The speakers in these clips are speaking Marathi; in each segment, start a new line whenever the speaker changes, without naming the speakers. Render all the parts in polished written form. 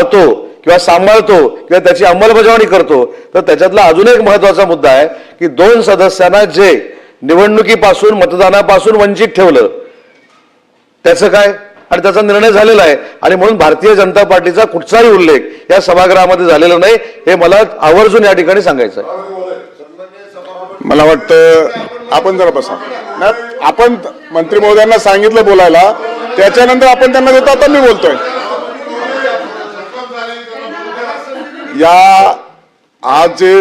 पाळतो किंवा सांभाळतो किंवा त्याची अंमलबजावणी करतो, तर त्याच्यातला अजून एक महत्वाचा मुद्दा आहे की 2 सदस्यांना जे निवडणुकीपासून मतदानापासून वंचित ठेवलं त्याचं काय, आणि त्याचा निर्णय झालेला आहे. आणि म्हणून भारतीय जनता पार्टीचा कुठचाही उल्लेख या सभागृहामध्ये झालेला नाही, हे मला आवर्जून या ठिकाणी सांगायचं आहे.
मला वाटतं आपण जरा बसा. आपण मंत्री महोदयांना सांगितलं बोलायला, त्याच्यानंतर आपण त्यांना देतो. आता मी बोलतोय. या आज जे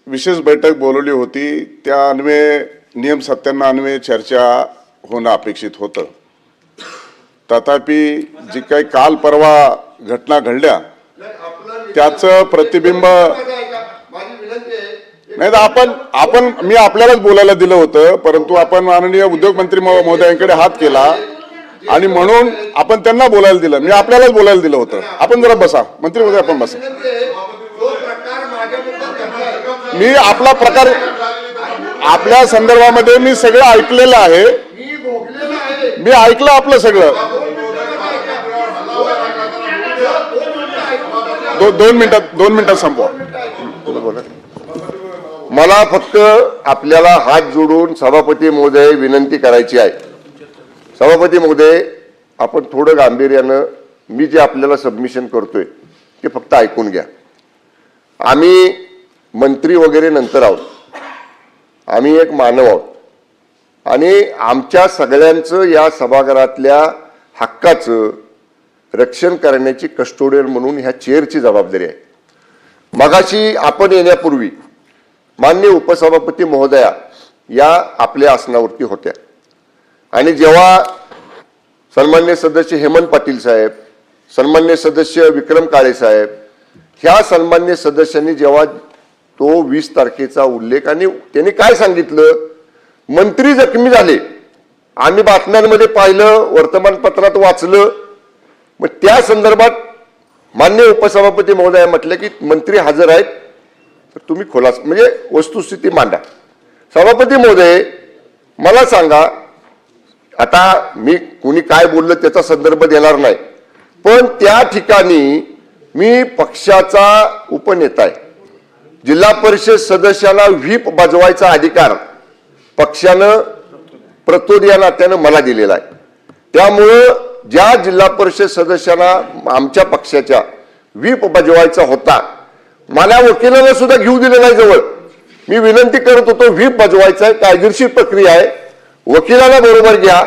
विशेष बैठक बोलवली होती त्या अन्वये नियम 97 अन्वये चर्चा होणं अपेक्षित होतं. तथापि जी काही काल परवा घटना घडल्या त्याचं प्रतिबिंब नाही तर आपण मी आपल्यालाच बोलायला दिलं होतं, परंतु आपण माननीय उद्योग मंत्री महोदयांकडे हात केला आणि म्हणून आपण त्यांना बोलायला दिलं. मी आपल्यालाच बोलायला दिलं होतं. आपण जरा बसा मंत्री महोदय, आपण बसा. मी आपला प्रकार आपल्या संदर्भामध्ये मी सगळं ऐकलेलं आहे. मी ऐकलं आपलं सगळं. 2 मिनिटात संपवा.
मला फक्त आपल्याला हात जोडून सभापती महोदय विनंती करायची आहे. सभापती महोदय, आपण थोडं गांभीर्यानं मी जे आपल्याला सबमिशन करतोय ते फक्त ऐकून घ्या. आम्ही मंत्री वगैरे नंतर आहोत, आम्ही एक मानव आहोत आणि आमच्या सगळ्यांचं या सभागृहातल्या हक्काचं रक्षण करण्याची कस्टोडियन म्हणून ह्या चेअरची जबाबदारी आहे. मगाशी आपण येण्यापूर्वी माननीय उपसभापती महोदया या आपल्या आसनावरती होत्या आणि जेव्हा सन्माननीय सदस्य हेमंत पाटील साहेब, सन्माननीय सदस्य विक्रम काळे साहेब, ह्या सन्माननीय सदस्यांनी जेव्हा तो 20 तारखेचा उल्लेख आणि त्यांनी काय सांगितलं, मंत्री जखमी झाले, आम्ही बातम्यांमध्ये पाहिलं, वर्तमानपत्रात वाचलं. मग त्या संदर्भात माननीय उपसभापती महोदया म्हटलं की मंत्री हजर आहेत तर तुम्ही खोलास म्हणजे वस्तुस्थिती मांडा. सभापती महोदय, मला सांगा, आता मी कुणी काय बोललं त्याचा संदर्भ देणार नाही, पण त्या ठिकाणी मी पक्षाचा उपनेता आहे. जिल्हा परिषद सदस्याला व्हीप बजवायचा अधिकार पक्षानं प्रतोद या नात्यानं मला दिलेला आहे. त्यामुळं ज्या जिल्हा परिषद सदस्यांना आमच्या पक्षाच्या व्हीप बजवायचा होता, मला वकिलाला सुद्धा घेऊ दिलं नाही जवळ. मी विनंती करत होतो, व्हीप बजवायचा आहे, कायदेशीर प्रक्रिया आहे, वकिलाला बरोबर घ्या.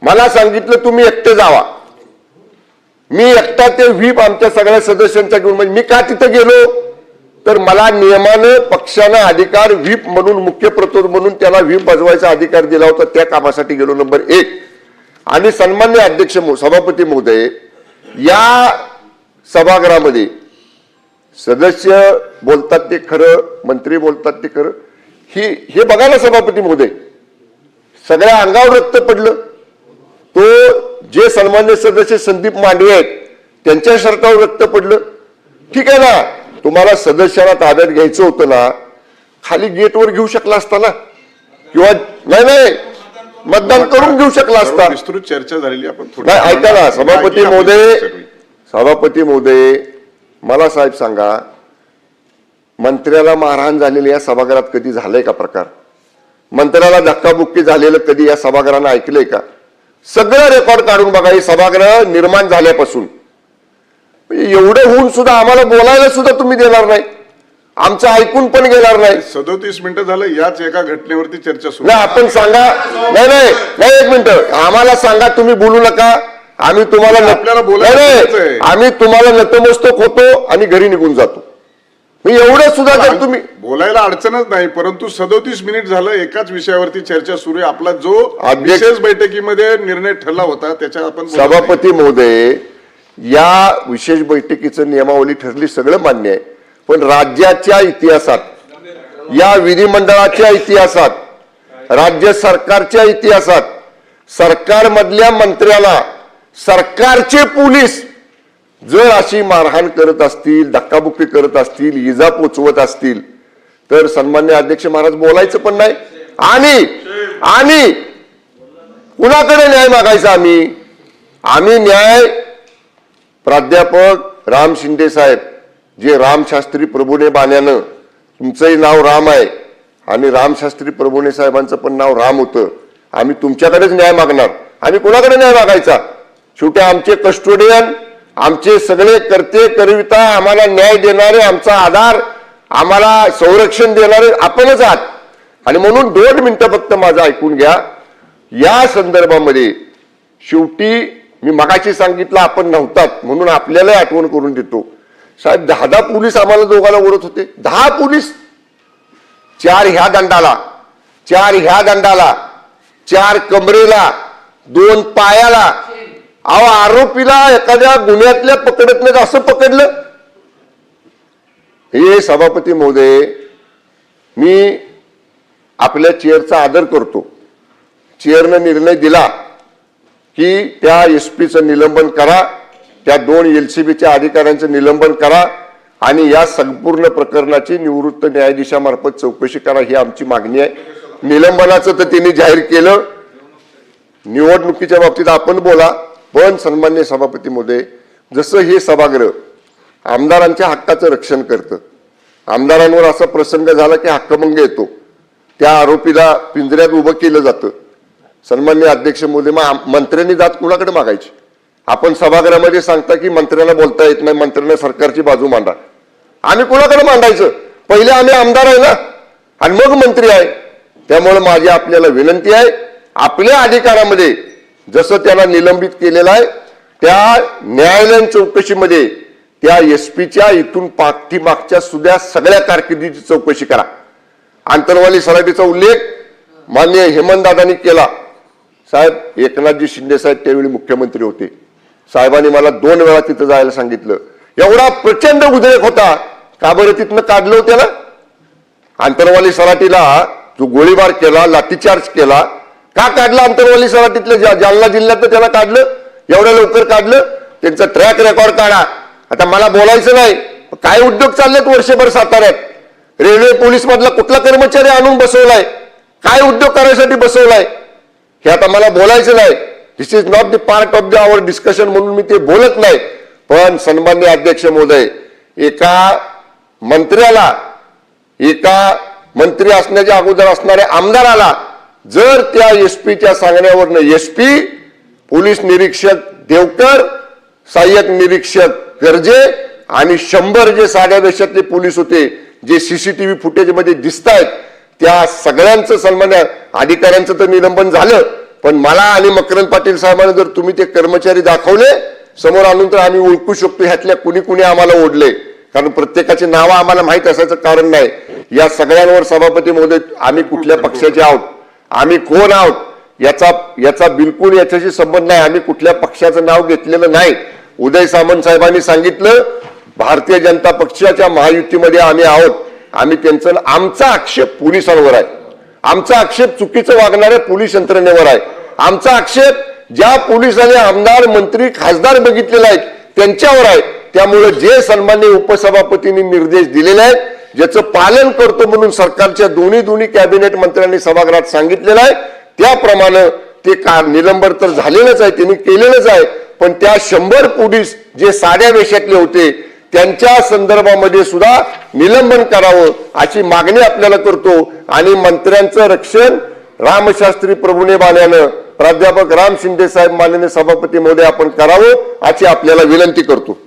मला सांगितलं तुम्ही एकटे जावा. मी एकटा ते व्हीप आमच्या सगळ्या सदस्यांचा घेऊन, म्हणजे मी का तिथे गेलो तर मला नियमानं पक्षानं अधिकार व्हीप म्हणून, मुख्य प्रतोद म्हणून त्याला व्हीप बजवायचा अधिकार दिला होता, त्या कामासाठी गेलो. नंबर 1. आणि सन्मान्य अध्यक्ष सभापती महोदय, या सभागृहामध्ये सदस्य बोलतात ते खरं, मंत्री बोलतात ते खरं, हे बघा ना सभापती महोदय, सगळ्या अंगावर रक्त पडलं. तो जे सन्मान्य सदस्य संदीप मांडवे आहेत त्यांच्या शर्टावर रक्त पडलं. ठीक आहे ना, तुम्हाला सदस्याला ताब्यात घ्यायचं होतं ना, खाली गेटवर घेऊ शकला असता ना, किंवा नाही मतदान करून घेऊ शकला असता.
विस्तृत चर्चा झालेली. आपण
नाही, ऐका ना सभापती महोदय, मला साहेब सांगा, मंत्र्याला मारहाण झालेली या सभागृहात कधी झालंय का प्रकार? मंत्र्याला धक्काबुक्की झालेलं कधी या सभागृहानं ऐकलंय का? सगळं रेकॉर्ड काढून बघा. हे सभागृह निर्माण झाल्यापासून एवढं होऊन सुद्धा आम्हाला बोलायला सुद्धा तुम्ही देणार नाही, आमचं ऐकून पण घेणार नाही.
37 मिनिटं झालं याच एका घटनेवरती चर्चा सुरू.
नाही, आपण सांगा. नाही 1 मिनिट, आम्हाला सांगा, तुम्ही बोलू नका. आम्ही तुम्हाला
आपल्याला बोलायचं,
आम्ही तुम्हाला नतमस्तक होतो आणि घरी निघून जातो. एवढं सुद्धा जर तुम्ही
बोलायला अडचणच नाही, परंतु 37 मिनिट झालं एकाच विषयावरती चर्चा सुरू आहे. आपला जो विशेष बैठकीमध्ये निर्णय ठरला होता त्याच्या आपण
सभापती महोदय, या विशेष बैठकीचं नियमावली ठरली, सगळं मान्य आहे, पण राज्याच्या इतिहासात, या विधिमंडळाच्या इतिहासात, राज्य सरकारच्या इतिहासात सरकारमधल्या मंत्र्याला सरकारचे पोलीस जर अशी मारहाण करत असतील, धक्काबुक्की करत असतील, इजा पोचवत असतील तर सन्मान्य अध्यक्ष महाराज बोलायचं पण नाही. आणि कुणाकडे न्याय मागायचा? आम्ही न्याय प्राध्यापक राम शिंदे साहेब, जे रामशास्त्री प्रभुने बाण्यानं, तुमचंही नाव राम आहे आणि रामशास्त्री प्रभुने साहेबांचं पण नाव राम होतं. आम्ही तुमच्याकडेच न्याय मागणार. आम्ही कोणाकडे न्याय मागायचा? शेवटी आमचे कस्टोडियन, आमचे सगळे करते करविता, आम्हाला न्याय देणारे, आमचा आधार, आम्हाला संरक्षण देणारे आपणच आहात. आणि म्हणून 2 मिनिटं फक्त माझं ऐकून घ्या. या संदर्भामध्ये शेवटी मी मगाशी सांगितलं आपण नव्हतात म्हणून आपल्याला आठवण करून देतो. साहेब 10 पोलीस आम्हाला दोघांना ओढत होते. 10 पोलीस, 4 ह्या दंडाला, 4 ह्या दंडाला, 4 कमरेला, 2 पायाला. अहो आरोपीला एखाद्या गुन्ह्यातल्या पकडत नाही असं पकडलं. हे सभापती महोदय, मी आपल्या चेअरचा आदर करतो. चेअरनं निर्णय दिला की त्या एसपीचं निलंबन करा, त्या 2 LCBच्या अधिकाऱ्यांचं निलंबन करा आणि या संपूर्ण प्रकरणाची निवृत्त न्यायाधीशामार्फत चौकशी करा, ही आमची मागणी आहे. निलंबनाचं तर त्यांनी जाहीर केलं. निवडणुकीच्या बाबतीत आपण बोला, पण सन्मान्य सभापती महोदय, जसं हे सभागृह आमदारांच्या हक्काचं रक्षण करतं, आमदारांवर असा प्रसंग झाला की हक्कभंग येतो, त्या आरोपीला पिंजऱ्यात उभं केलं जातं. सन्मान्य अध्यक्ष महोदय, मग मंत्र्यांनी जात कुणाकडे मागायची? आपण सभागृहामध्ये सांगता की मंत्र्यांना बोलता येत नाही, मंत्र्यांना सरकारची बाजू मांडा. आम्ही कुणाकडे मांडायचं? पहिले आम्ही आमदार आहे ना, आणि मग मंत्री आहे. त्यामुळे माझी आपल्याला विनंती आहे, आपल्या अधिकारामध्ये जसं त्याला निलंबित केलेलं आहे त्या न्यायालयीन चौकशीमध्ये त्या एसपीच्या इथून पाठीमागच्या सुद्धा सगळ्या कारकिर्दीची चौकशी करा. आंतरवाली सराटीचा उल्लेख माननीय हेमंतदादांनी केला. साहेब एकनाथजी शिंदे साहेब त्यावेळी मुख्यमंत्री होते. साहेबांनी मला 2 वेळा तिथं जायला सांगितलं. एवढा प्रचंड उद्रेक होता, का बरं तिथनं काढलं त्याला? आंतरवाली सराटीला जो गोळीबार केला, लाठीचार्ज केला, का काढला? आंतरवाली सराटीतलं जालना जिल्ह्यात त्याला काढलं, एवढ्या लवकर काढलं? त्यांचा ट्रॅक रेकॉर्ड काढा. आता मला बोलायचं नाही, काय उद्योग चाललेत वर्षभर साताऱ्यात? रेल्वे पोलीस मधला कुठला कर्मचारी आणून बसवलाय? काय उद्योग करायसाठी बसवलाय? हे आता मला बोलायचं नाही. This is not the part of the our discussion, म्हणून मी ते बोलत नाही. पण सन्मान्य अध्यक्ष महोदय, एका मंत्री असण्याच्या अगोदर असणाऱ्या आमदाराला जर त्या एसपीच्या सांगण्यावरनं एसपी, पोलीस निरीक्षक देवकर, सहाय्यक निरीक्षक गर्जे आणि 100 जे साध्या वेशातले पोलीस होते, जे सीसीटीव्ही फुटेज मध्ये दिसत आहेत, त्या सगळ्यांचं सन्मान्य अधिकाऱ्यांचं तर निलंबन झालं, पण मला आणि मकरंद पाटील साहेबांना जर तुम्ही ते कर्मचारी दाखवले समोर आणून तर आम्ही ओळखू शकतो ह्यातल्या कुणी आम्हाला ओढले. कारण प्रत्येकाची नावं आम्हाला माहित असायचं कारण नाही. या सगळ्यांवर सभापती महोदय, आम्ही कुठल्या पक्षाचे आहोत, आम्ही कोण आहोत याचा बिलकुल याच्याशी संबंध नाही. आम्ही कुठल्या पक्षाचं नाव घेतलेलं नाही. उदय सामंत साहेबांनी सांगितलं भारतीय जनता पक्षाच्या महायुतीमध्ये आम्ही आहोत. आम्ही आमचा आक्षेप पोलिसांवर आहे, आमचा आक्षेप चुकीचं वागणाऱ्या पोलीस यंत्रणेवर आहे, आमचा आक्षेप ज्या पोलिसांनी आमदार, मंत्री, खासदार बघितलेले आहेत त्यांच्यावर आहे. त्यामुळे जे सन्मान्य उपसभापतींनी निर्देश दिलेले आहेत, ज्याचं पालन करतो म्हणून सरकारच्या दोन्ही कॅबिनेट मंत्र्यांनी सभागृहात सांगितलेलं आहे, त्याप्रमाणे ते निलंबन तर झालेलंच आहे, त्यांनी केलेलंच आहे. पण त्या 100 पोलीस जे साध्या वेशातले होते त्यांच्या संदर्भामध्ये सुद्धा निलंबन करावं अशी मागणी आपल्याला करतो. आणि मंत्र्यांचं रक्षण रामशास्त्री प्रभुने बाण्यानं प्राध्यापक राम शिंदे साहेब माननीय सभापती महोदय आपण करावं अशी आपल्याला विनंती करतो.